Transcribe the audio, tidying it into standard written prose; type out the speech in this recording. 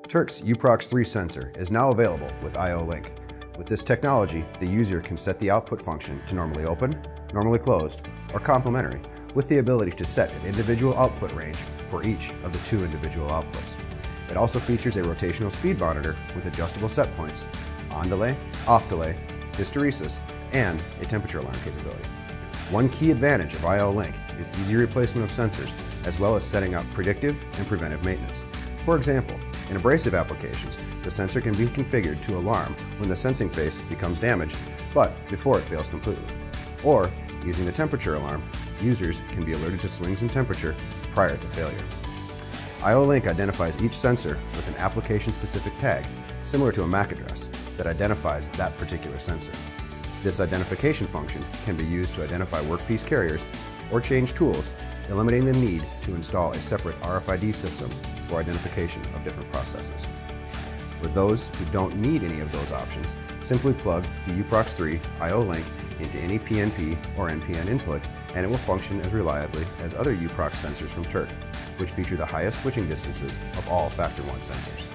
Turck's UPROX3 sensor is now available with I/O Link. With this technology, the user can set the output function to normally open, normally closed, or complementary, with the ability to set an individual output range for each of the two individual outputs. It also features a rotational speed monitor with adjustable set points, on delay, off delay, hysteresis, and a temperature alarm capability. One key advantage of I/O Link is easy replacement of sensors, as well as setting up predictive and preventive maintenance. For example, in abrasive applications, the sensor can be configured to alarm when the sensing face becomes damaged, but before it fails completely. Or, using the temperature alarm, users can be alerted to swings in temperature prior to failure. I/O Link identifies each sensor with an application-specific tag, similar to a MAC address, that identifies that particular sensor. This identification function can be used to identify workpiece carriers or change tools, eliminating the need to install a separate RFID system for identification of different processes. For those who don't need any of those options, simply plug the UPROX3 I/O Link into any PNP or NPN input, and it will function as reliably as other UPROX sensors from Turck, which feature the highest switching distances of all Factor 1 sensors.